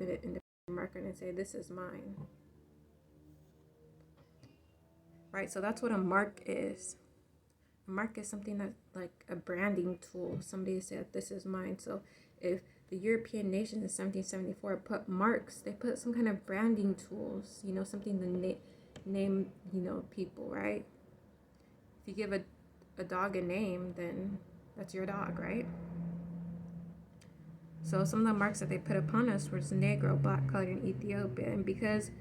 the marker and say, this is mine. Right, so that's what a mark is. A mark is something that's like a branding tool. Somebody said, this is mine. So if the European nations in 1774 put marks, they put some kind of branding tools, you know, something to name, you know, people, right? If you give a dog a name, then that's your dog, right? So some of the marks that they put upon us was Negro, black, colored, and Ethiopian. And because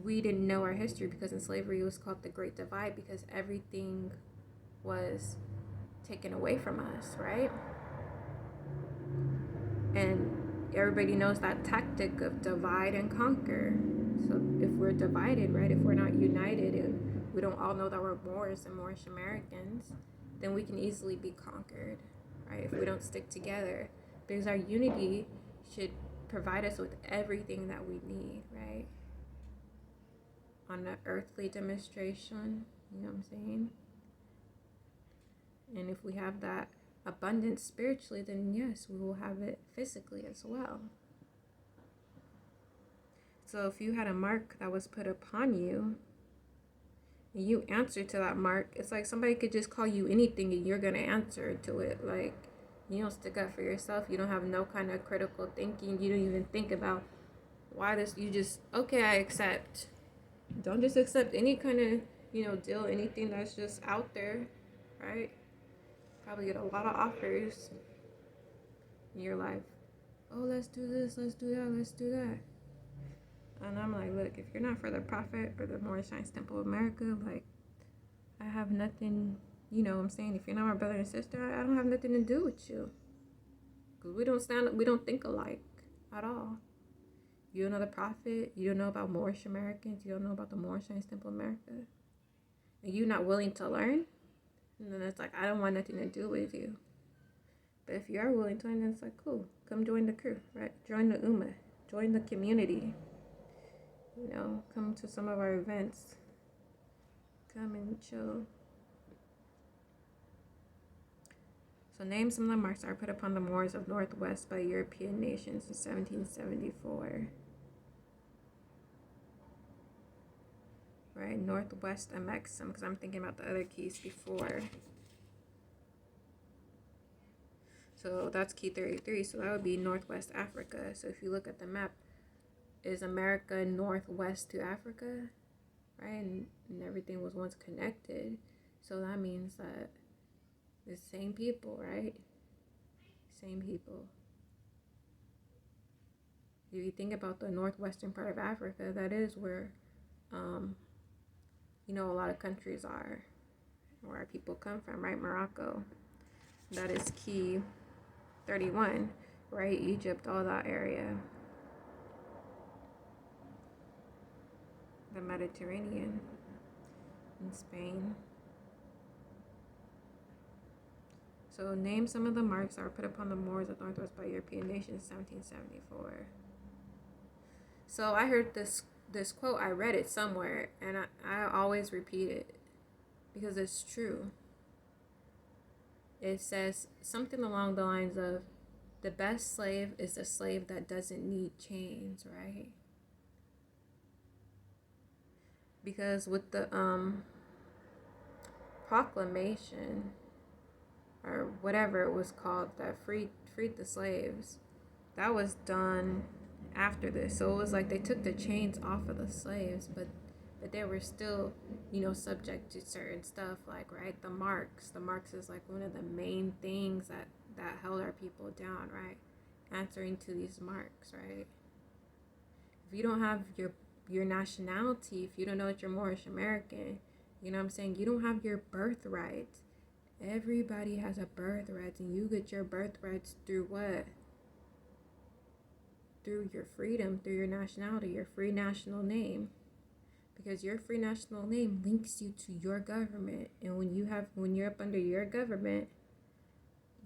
we didn't know our history, because in slavery it was called the Great Divide, because everything was taken away from us, right? And everybody knows that tactic of divide and conquer. So if we're divided, right, if we're not united and we don't all know that we're Moors and Moorish Americans, then we can easily be conquered, right, if we don't stick together. Because our unity should provide us with everything that we need, right? On an earthly demonstration, you know what I'm saying? And if we have that abundance spiritually, then yes, we will have it physically as well. So if you had a mark that was put upon you, and you answer to that mark, it's like somebody could just call you anything and you're going to answer to it. Like, you don't stick up for yourself. You don't have no kind of critical thinking. You don't even think about why this. You just, okay, I accept. Don't just accept any kind of, you know, deal, anything that's just out there, right? Probably get a lot of offers in your life. Oh, let's do this, let's do that, let's do that. And I'm like, look, if you're not for the Prophet or the Moorish Science Temple of America, like, I have nothing, you know what I'm saying? If you're not my brother and sister, I don't have nothing to do with you. Because we don't think alike at all. You don't know the Prophet, you don't know about Moorish Americans, you don't know about the Moorish Science Temple of America. And you're not willing to learn, and then it's like, I don't want nothing to do with you. But if you are willing to learn, then it's like, cool, come join the crew, right? Join the Ummah, join the community. You know, come to some of our events. Come and chill. So name some of the marks that are put upon the Moors of Northwest by European nations in 1774. Right, Northwest Amexem, because I'm thinking about the other keys before. So that's key 33, so that would be Northwest Africa. So if you look at the map, is America northwest to Africa, right? And everything was once connected. So that means that the same people, right? Same people. If you think about the northwestern part of Africa, that is where, you know, a lot of countries are, where our people come from, right? Morocco. That is key 31, right? Egypt, all that area. The Mediterranean in Spain. So name some of the marks that were put upon the Moors of Northwest by European nations in 1774. So I heard this quote, I read it somewhere, and I always repeat it because it's true. It says something along the lines of, the best slave is the slave that doesn't need chains, right? Because with the proclamation, or whatever it was called, that freed the slaves, that was done after this. So it was like they took the chains off of the slaves, but they were still, you know, subject to certain stuff, like, right, the marks is like one of the main things that held our people down, right? Answering to these marks, right? If you don't have your nationality, if you don't know that you're Moorish American, you know what I'm saying, you don't have your birthright. Everybody has a birthright, and you get your birthrights through what? Through your freedom, through your nationality, your free national name. Because your free national name links you to your government. And when you're up under your government,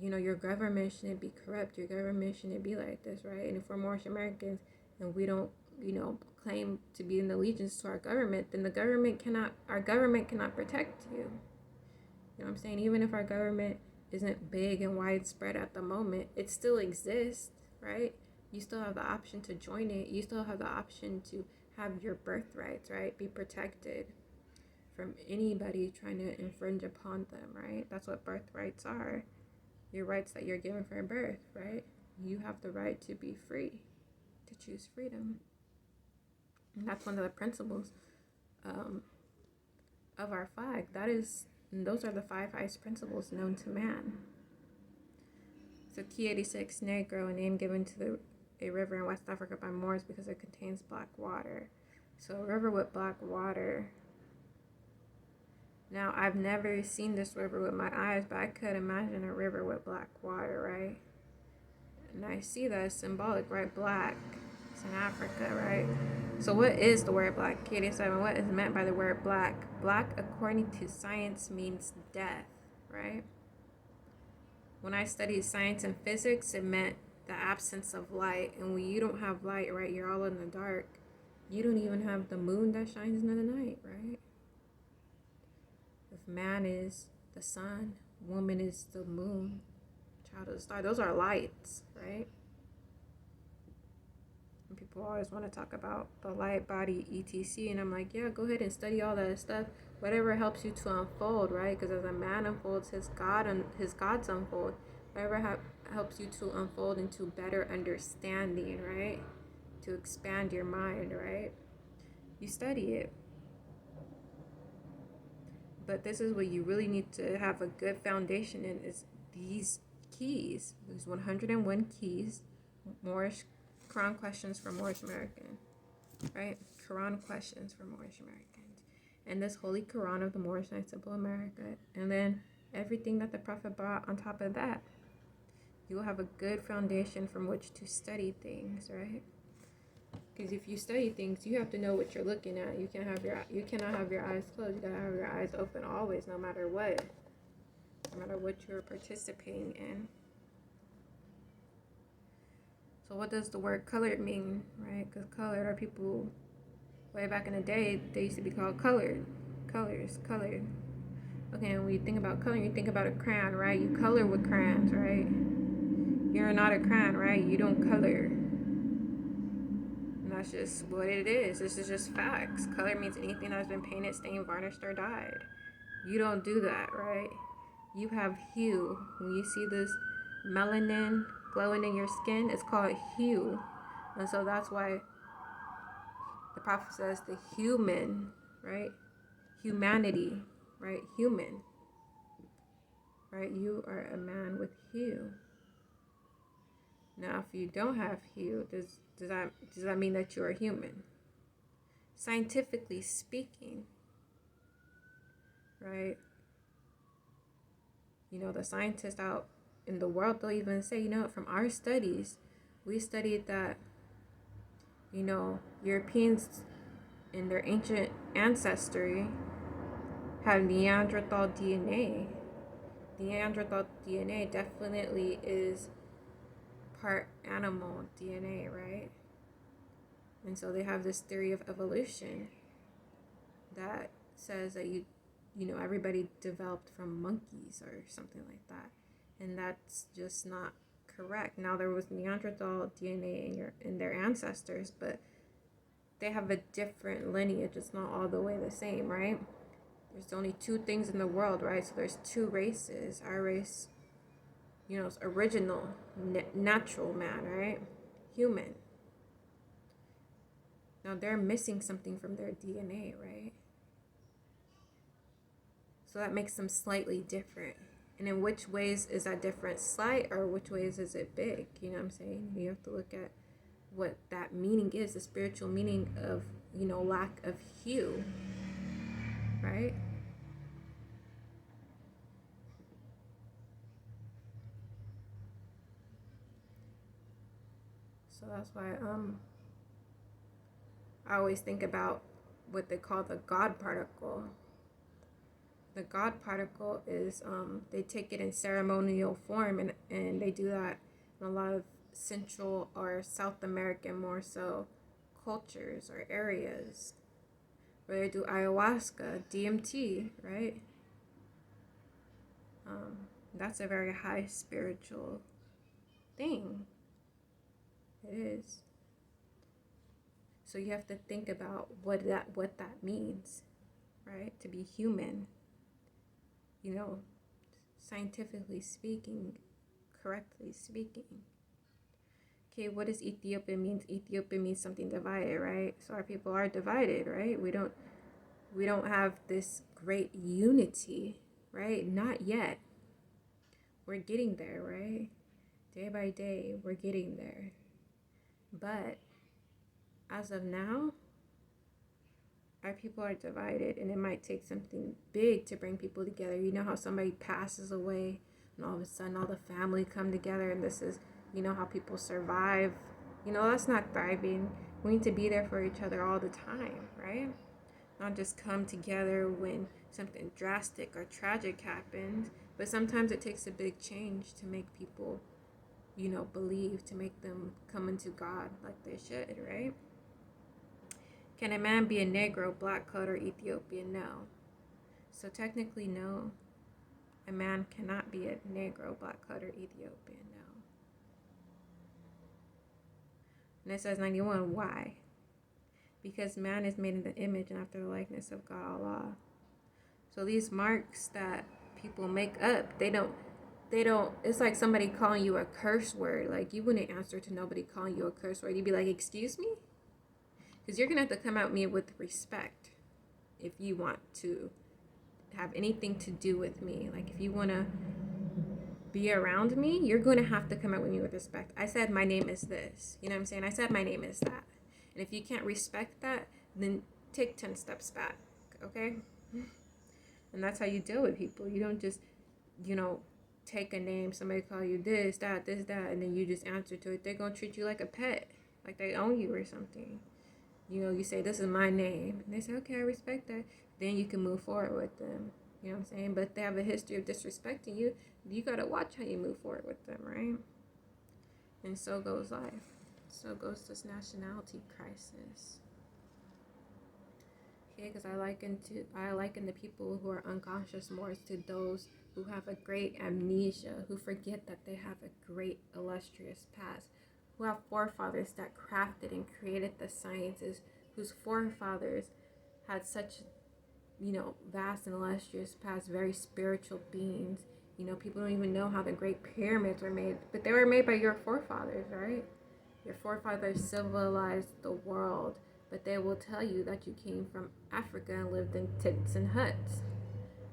you know, your government shouldn't be corrupt. Your government shouldn't be like this, right? And if we're Moorish Americans and we don't, you know, claim to be in allegiance to our government, then our government cannot protect you. You know what I'm saying? Even if our government isn't big and widespread at the moment, it still exists, right? You still have the option to join it. You still have the option to have your birthrights, right? Be protected from anybody trying to infringe upon them, right? That's what birthrights are. Your rights that you're given for birth, right? You have the right to be free, to choose freedom. And that's one of the principles of our flag. Those are the 5 highest principles known to man. So Key 86 Negro, a name given to a river in West Africa by Moors because it contains black water. So a river with black water. Now, I've never seen this river with my eyes, but I could imagine a river with black water, right? And I see that as symbolic, right? Black. It's in Africa, right? So what is the word black? Key 87, what is meant by the word black? Black, according to science, means death, right? When I studied science and physics, it meant the absence of light. And when you don't have light, right, you're all in the dark. You don't even have the moon that shines in the night, right? If man is the sun, woman is the moon, child of the star. Those are lights, right? And people always want to talk about the light body, etc. And I'm like, yeah, go ahead and study all that stuff. Whatever helps you to unfold, right? Because as a man unfolds, his gods unfold. Whatever helps you to unfold into better understanding, right? To expand your mind, right? You study it. But this is what you really need to have a good foundation in, is these keys. These 101 keys. Moorish Quran questions for Moorish American, right? Quran questions for Moorish Americans. And this Holy Quran of the Moorish Science Temple America. And then everything that the Prophet brought on top of that. You will have a good foundation from which to study things, right? Because if you study things, you have to know what you're looking at. You cannot have your eyes closed. You gotta have your eyes open always, no matter what you're participating in. So what does the word colored mean, right? Because colored are people, way back in the day, they used to be called colored. Colors, colored. Okay, and when you think about color, you think about a crayon, right? You color with crayons, right? You're not a crayon, right? You don't color. And that's just what it is. This is just facts. Color means anything that's been painted, stained, varnished, or dyed. You don't do that, right? You have hue. When you see this melanin glowing in your skin, it's called hue. And so that's why the prophet says the human, right? Humanity, right? Human, right? You are a man with hue. Now, if you don't have hue, does that mean that you are human? Scientifically speaking, right? You know, the scientists out in the world, they'll even say, you know, from our studies, we studied that, you know, Europeans in their ancient ancestry have Neanderthal DNA. Neanderthal DNA definitely is part animal DNA, right? And so they have this theory of evolution that says that you know, everybody developed from monkeys or something like that. And that's just not correct. Now, there was Neanderthal DNA in their ancestors, but they have a different lineage. It's not all the way the same, right? There's only 2 things in the world, right? So there's 2 races. Our race, you know, is original, natural man, right? Human. Now, they're missing something from their DNA, right? So that makes them slightly different. And in which ways is that difference slight, or which ways is it big? You know what I'm saying? You have to look at what that meaning is, the spiritual meaning of, you know, lack of hue, right? So that's why I always think about what they call the God particle. The God particle is they take it in ceremonial form, and they do that in a lot of Central or South American, more so, cultures or areas where they do ayahuasca, DMT, right? That's a very high spiritual thing. It is. So you have to think about what that means, right? To be human, you know, scientifically speaking, correctly speaking. Okay, what does Ethiopia means? Ethiopia means something divided, right? So our people are divided, right? We don't have this great unity, right? Not yet. We're getting there, right? Day by day, we're getting there. But as of now, our people are divided, and it might take something big to bring people together. You know how somebody passes away and all of a sudden all the family come together, and this is, how people survive. That's not thriving. We need to be there for each other all the time, right? Not just come together when something drastic or tragic happens, but sometimes it takes a big change to make people, believe, to make them come into God like they should, right? Can a man be a Negro, black coat, or Ethiopian? No. So technically, no. A man cannot be a Negro, black coat, or Ethiopian. No. And it says 91. Why? Because man is made in the image and after the likeness of God Allah. So these marks that people make up, they don't, it's like somebody calling you a curse word. Like, you wouldn't answer to nobody calling you a curse word. You'd be like, excuse me? Because you're going to have to come at me with respect if you want to have anything to do with me. Like, if you want to be around me, you're going to have to come at me with respect. I said my name is this. You know what I'm saying? I said my name is that. And if you can't respect that, then take 10 steps back, okay? And that's how you deal with people. You don't just, take a name, somebody call you this, that, and then you just answer to it. They're going to treat you like a pet, like they own you or something. You say, this is my name. And they say, okay, I respect that. Then you can move forward with them. You know what I'm saying? But if they have a history of disrespecting you, you got to watch how you move forward with them, right? And so goes life. So goes this nationality crisis. Okay, because I liken the people who are unconscious Moors to those who have a great amnesia, who forget that they have a great illustrious past, who have forefathers that crafted and created the sciences, whose forefathers had such, vast and illustrious past, very spiritual beings. People don't even know how the Great Pyramids were made, but they were made by your forefathers, right? Your forefathers civilized the world, but they will tell you that you came from Africa and lived in tents and huts.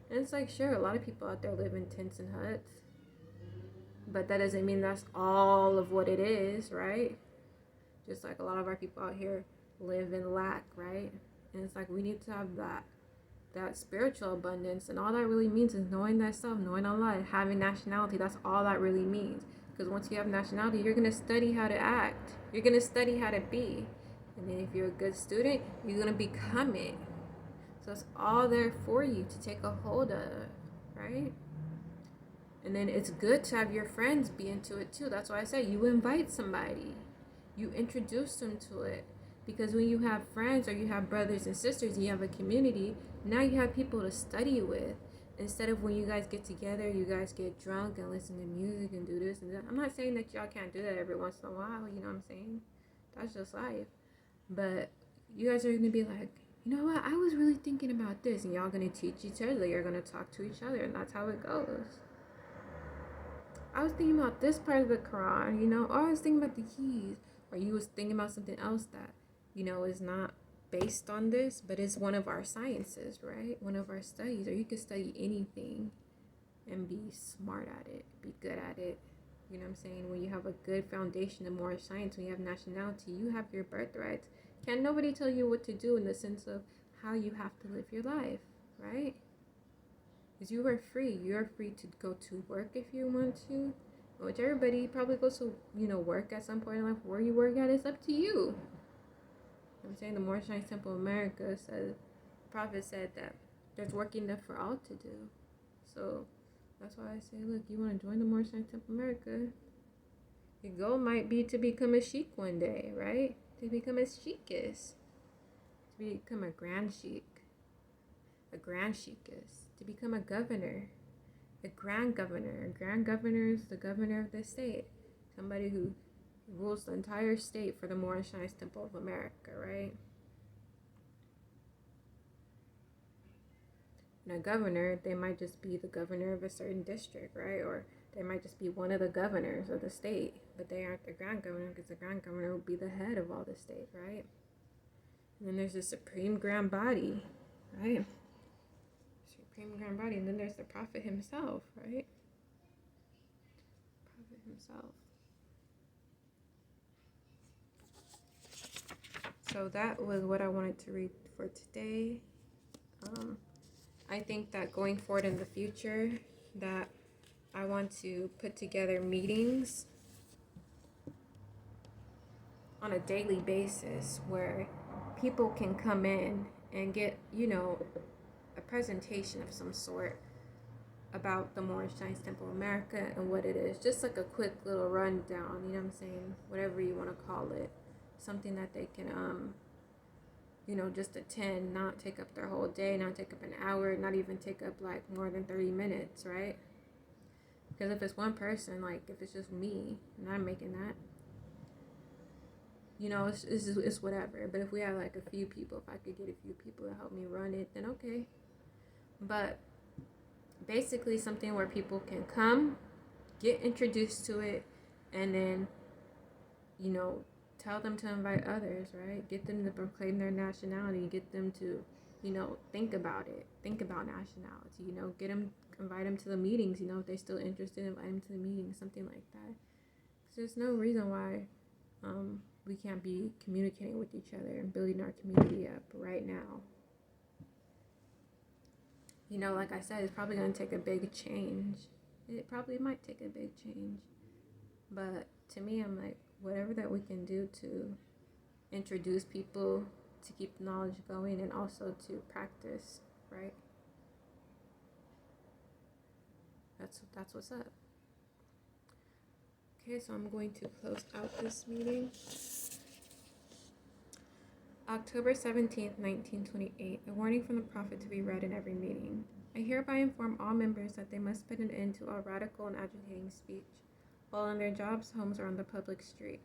And it's like, sure, a lot of people out there live in tents and huts, but that doesn't mean that's all of what it is, right? Just like a lot of our people out here live in lack, right? And it's like, we need to have that spiritual abundance, and all that really means is knowing thyself, knowing Allah, having nationality. That's all that really means. Because once you have nationality, you're going to study how to act. You're going to study how to be. And then if you're a good student, you're going to become it. So it's all there for you to take a hold of, right? And then it's good to have your friends be into it too. That's why I say you invite somebody. You introduce them to it. Because when you have friends or you have brothers and sisters and you have a community, now you have people to study with. Instead of when you guys get together, you guys get drunk and listen to music and do this and that. I'm not saying that y'all can't do that every once in a while, you know what I'm saying? That's just life. But you guys are going to be like, you know what? I was really thinking about this. And y'all going to teach each other. You're going to talk to each other. And that's how it goes. I was thinking about this part of the Quran, or I was thinking about the keys. Or you was thinking about something else that, is not based on this, but it's one of our sciences, right? One of our studies. Or you could study anything and be smart at it, be good at it. You know what I'm saying? When you have a good foundation in Moorish science, when you have nationality, you have your birthrights. Can't nobody tell you what to do in the sense of how you have to live your life, right? Because you are free. You're free to go to work if you want to. Which everybody probably goes to, work at some point in life. Where you work at is up to you. I'm saying the Moorish Science Temple of America said, the Prophet said that there's work enough for all to do. So that's why I say, look, you want to join the Moorish Science Temple of America? Your goal might be to become a sheik one day, right? To become a sheikess. To become a grand sheik. A grand sheikess. To become a governor. A grand governor. A grand governor is the governor of the state. Somebody who, He rules the entire state for the Moorish Temple of America, right? And a governor, they might just be the governor of a certain district, right? Or they might just be one of the governors of the state, but they aren't the grand governor, because the grand governor will be the head of all the state, right? And then there's the supreme grand body, right? Supreme grand body, and then there's the prophet himself, right? Prophet himself. So that was what I wanted to read for today. I think that going forward in the future, that I want to put together meetings on a daily basis where people can come in and get, a presentation of some sort about the Moorish Science Temple of America and what it is. Just like a quick little rundown, you know what I'm saying? Whatever you want to call it. Something that they can, just attend, not take up their whole day, not take up an hour, not even take up like more than 30 minutes, right? Because if it's one person, like if it's just me and I'm making that, it's whatever. But if we have like a few people, if I could get a few people to help me run it, then okay. But basically something where people can come, get introduced to it, and then, tell them to invite others, right? Get them to proclaim their nationality, get them to, think about it, think about nationality, get them, invite them to the meetings, if they're still interested, invite them to the meetings, something like that. Because there's no reason why we can't be communicating with each other and building our community up right now. Like I said, it's probably going to take a big change. It probably might take a big change. But to me, I'm like, whatever that we can do to introduce people, to keep the knowledge going, and also to practice, right? That's what's up. Okay, so I'm going to close out this meeting. October 17th, 1928. A warning from the prophet to be read in every meeting. I hereby inform all members that they must put an end to all radical and agitating speech, while on their jobs, homes, or on the public street.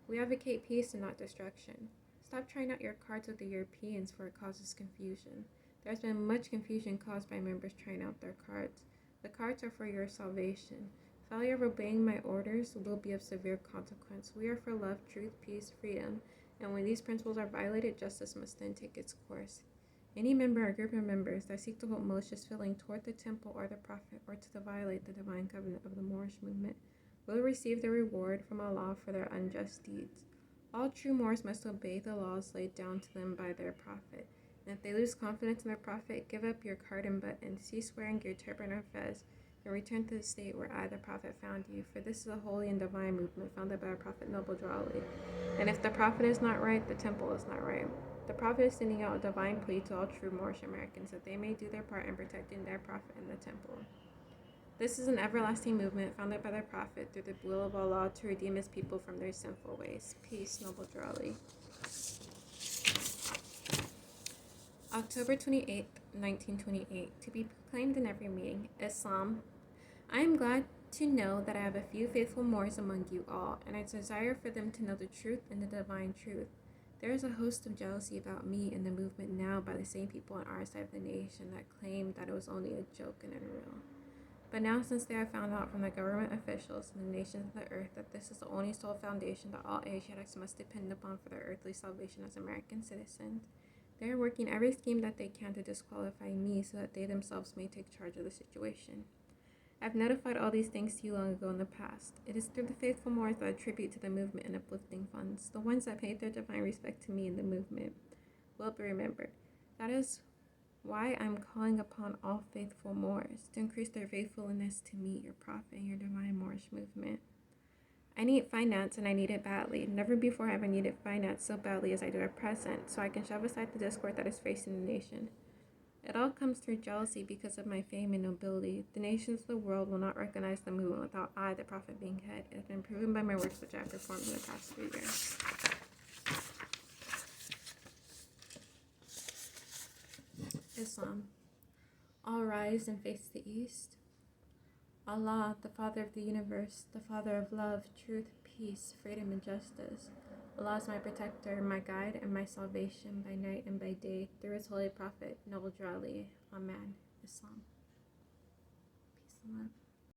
We advocate peace and not destruction. Stop trying out your cards with the Europeans, for it causes confusion. There has been much confusion caused by members trying out their cards. The cards are for your salvation. Failure of obeying my orders will be of severe consequence. We are for love, truth, peace, freedom, and when these principles are violated, justice must then take its course. Any member or group of members that seek to hold malicious feeling toward the temple or the prophet, or to violate the divine covenant of the Moorish movement, will receive the reward from Allah for their unjust deeds. All true Moors must obey the laws laid down to them by their prophet. And if they lose confidence in their prophet, give up your card and button, cease wearing your turban or fez, and return to the state where I, the prophet, found you. For this is a holy and divine movement founded by our prophet Noble Drawley. And if the prophet is not right, the temple is not right. The prophet is sending out a divine plea to all true Moorish Americans that they may do their part in protecting their prophet and the temple. This is an everlasting movement founded by the prophet through the will of Allah to redeem his people from their sinful ways. Peace, Noble Drawley. October 28th, 1928. To be proclaimed in every meeting. Islam. I am glad to know that I have a few faithful Moors among you all, and I desire for them to know the truth and the divine truth. There is a host of jealousy about me and the movement now by the same people on our side of the nation that claimed that it was only a joke and unreal. But now, since they have found out from the government officials and the nations of the earth that this is the only sole foundation that all Asiatics must depend upon for their earthly salvation as American citizens, they are working every scheme that they can to disqualify me so that they themselves may take charge of the situation. I have notified all these things to you long ago in the past. It is through the faithful Moors that attribute to the movement and uplifting funds. The ones that paid their divine respect to me in the movement will be remembered. That is why I'm calling upon all faithful Moors to increase their faithfulness to me, your prophet, and your divine Moorish movement. I need finance, and I need it badly. Never before have I needed finance so badly as I do at present, so I can shove aside the discord that is facing the nation. It all comes through jealousy because of my fame and nobility. The nations of the world will not recognize the movement without I, the prophet, being head. It has been proven by my works which I have performed in the past few years. Islam. All rise and face the east. Allah, the Father of the universe, the Father of love, truth, peace, freedom, and justice. Allah is my protector, my guide, and my salvation by night and by day, through his holy prophet, Noble Ali. Amen. Islam. Peace and love.